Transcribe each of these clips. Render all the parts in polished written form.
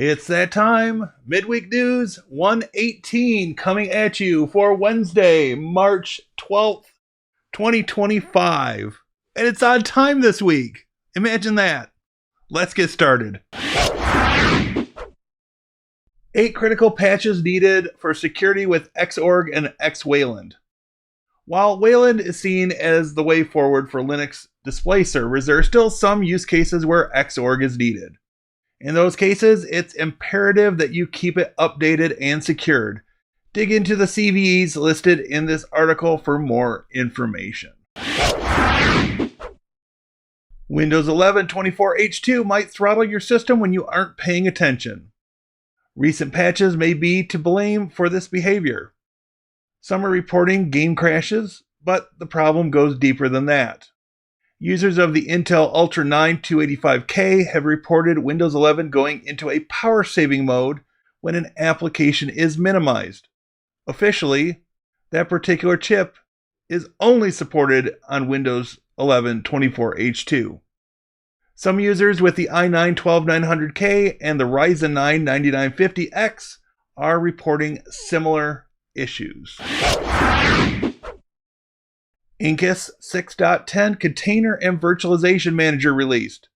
It's that time. Midweek News 118 coming at you for Wednesday, March 12th, 2025. And it's on time this week. Imagine that. Let's get started. 8 critical patches needed for security with Xorg and XWayland. While Wayland is seen as the way forward for Linux display servers, there are still some use cases where Xorg is needed. In those cases, it's imperative that you keep it updated and secured. Dig into the CVEs listed in this article for more information. Windows 11 24H2 might throttle your system when you aren't paying attention. Recent patches may be to blame for this behavior. Some are reporting game crashes, but the problem goes deeper than that. Users of the Intel Ultra 9 285K have reported Windows 11 going into a power-saving mode when an application is minimized. Officially, that particular chip is only supported on Windows 11 24H2. Some users with the i9 12900K and the Ryzen 9 9950X are reporting similar issues. Incus 6.10 Container and Virtualization Manager released.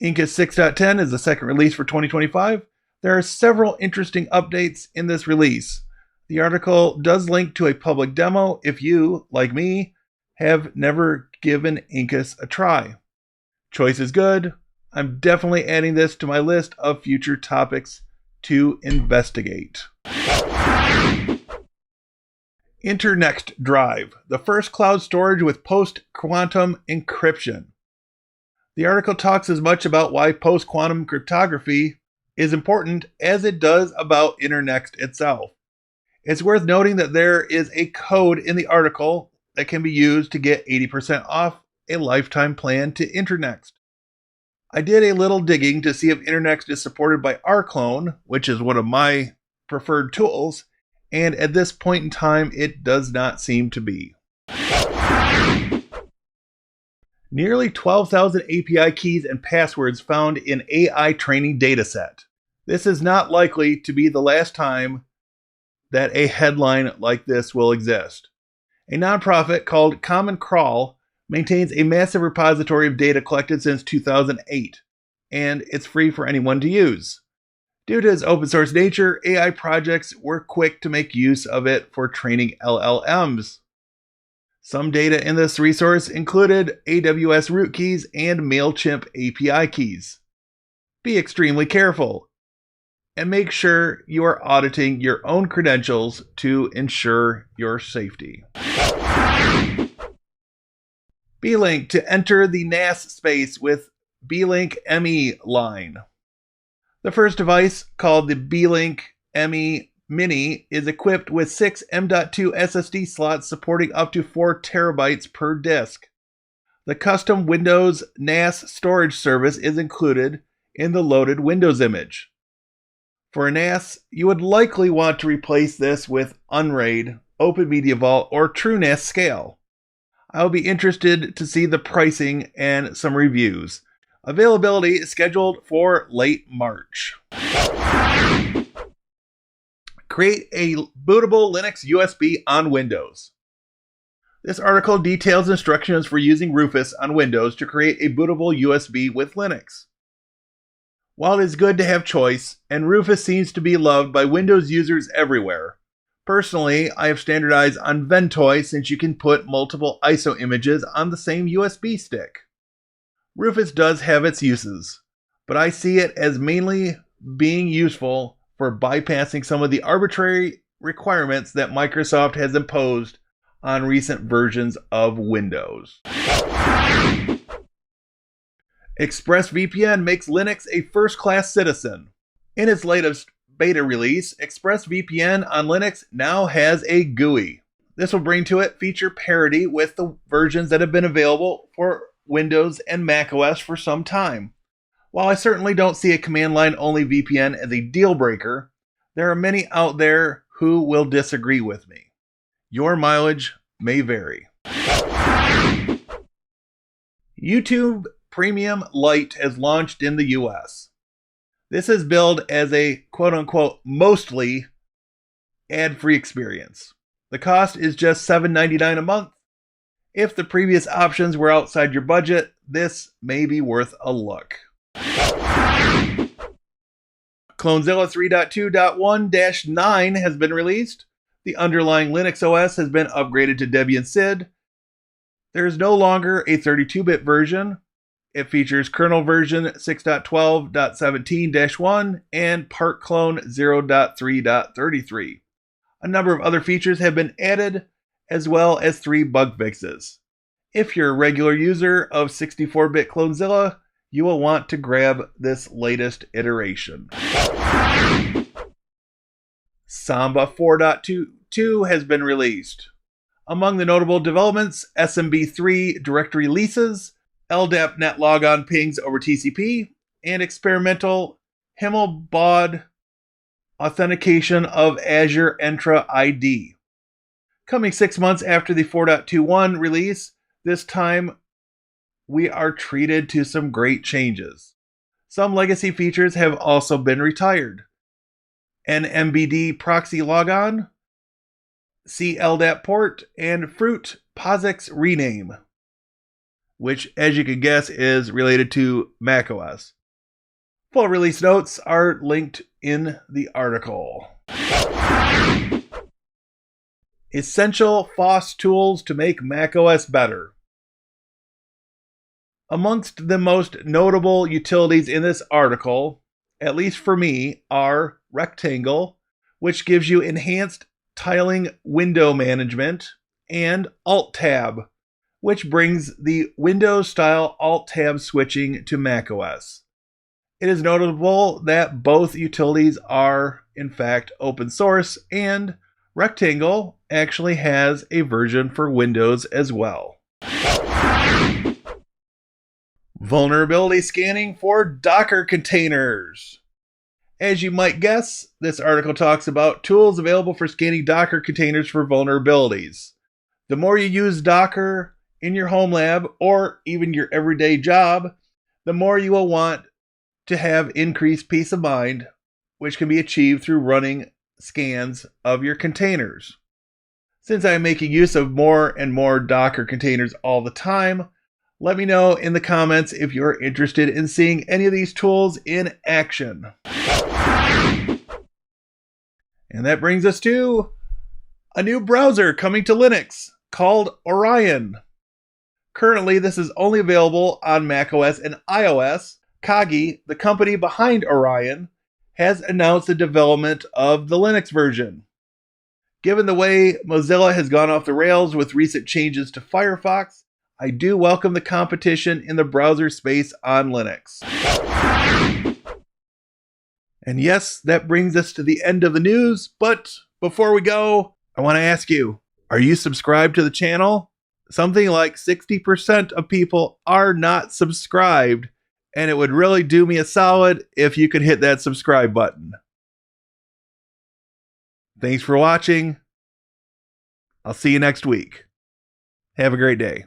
Incus 6.10 is the second release for 2025. There are several interesting updates in this release. The article does link to a public demo if you, like me, have never given Incus a try. Choice is good. I'm definitely adding this to my list of future topics to investigate. Internxt Drive, the first cloud storage with Post-Quantum Encryption. The article talks as much about why post-quantum cryptography is important as it does about Internxt itself. It's worth noting that there is a code in the article that can be used to get 80% off a lifetime plan to Internxt. I did a little digging to see if Internxt is supported by rclone, which is one of my preferred tools, and at this point in time, it does not seem to be. Nearly 12,000 API keys and passwords found in AI training dataset. This is not likely to be the last time that a headline like this will exist. A nonprofit called Common Crawl maintains a massive repository of data collected since 2008, and it's free for anyone to use. Due to its open source nature, AI projects were quick to make use of it for training LLMs. Some data in this resource included AWS root keys and MailChimp API keys. Be extremely careful, and make sure you are auditing your own credentials to ensure your safety. Beelink to enter the NAS space with Beelink ME line. The first device, called the Beelink ME Mini, is equipped with 6 M.2 SSD slots supporting up to 4 terabytes per disk. The custom Windows NAS storage service is included in the loaded Windows image. For a NAS, you would likely want to replace this with Unraid, Open Media Vault, or TrueNAS Scale. I will be interested to see the pricing and some reviews. Availability is scheduled for late March. Create a bootable Linux USB on Windows. This article details instructions for using Rufus on Windows to create a bootable USB with Linux. While it is good to have choice, and Rufus seems to be loved by Windows users everywhere, personally, I have standardized on Ventoy since you can put multiple ISO images on the same USB stick. Rufus does have its uses, but I see it as mainly being useful for bypassing some of the arbitrary requirements that Microsoft has imposed on recent versions of Windows. ExpressVPN makes Linux a first-class citizen. In its latest beta release, ExpressVPN on Linux now has a GUI. This will bring to it feature parity with the versions that have been available for Windows and macOS for some time. While I certainly don't see a command line only VPN as a deal breaker, there are many out there who will disagree with me. Your mileage may vary. YouTube Premium Lite has launched in the US. This is billed as a quote-unquote mostly ad-free experience. The cost is just $7.99 a month. If the previous options were outside your budget, this may be worth a look. Clonezilla 3.2.1-9 has been released. The underlying Linux OS has been upgraded to Debian SID. There is no longer a 32-bit version. It features kernel version 6.12.17-1 and part clone 0.3.33. A number of other features have been added, as well as 3 bug fixes. If you're a regular user of 64-bit Clonezilla, you will want to grab this latest iteration. Samba 4.22 has been released. Among the notable developments, SMB3 directory leases, LDAP net logon pings over TCP, and experimental Himmelbad authentication of Azure Entra ID. Coming 6 months after the 4.21 release, this time we are treated to some great changes. Some legacy features have also been retired. An MBD proxy logon, CLDAP port, and Fruit POSIX rename, which, as you can guess, is related to macOS. Full release notes are linked in the article. Essential FOSS tools to make macOS better. Amongst the most notable utilities in this article, at least for me, are Rectangle, which gives you enhanced tiling window management, and Alt-Tab, which brings the Windows-style Alt-Tab switching to macOS. It is notable that both utilities are, in fact, open source, and Rectangle actually has a version for Windows as well. Vulnerability scanning for Docker containers. As you might guess, this article talks about tools available for scanning Docker containers for vulnerabilities. The more you use Docker in your home lab or even your everyday job, the more you will want to have increased peace of mind, which can be achieved through running scans of your containers. Since I am making use of more and more Docker containers all the time, let me know in the comments if you're interested in seeing any of these tools in action. And that brings us to a new browser coming to Linux called Orion. Currently, this is only available on macOS and iOS. Kagi, the company behind Orion, has announced the development of the Linux version. Given the way Mozilla has gone off the rails with recent changes to Firefox, I do welcome the competition in the browser space on Linux. And yes, that brings us to the end of the news, but before we go, I want to ask you, are you subscribed to the channel? Something like 60% of people are not subscribed, and it would really do me a solid if you could hit that subscribe button. Thanks for watching. I'll see you next week. Have a great day.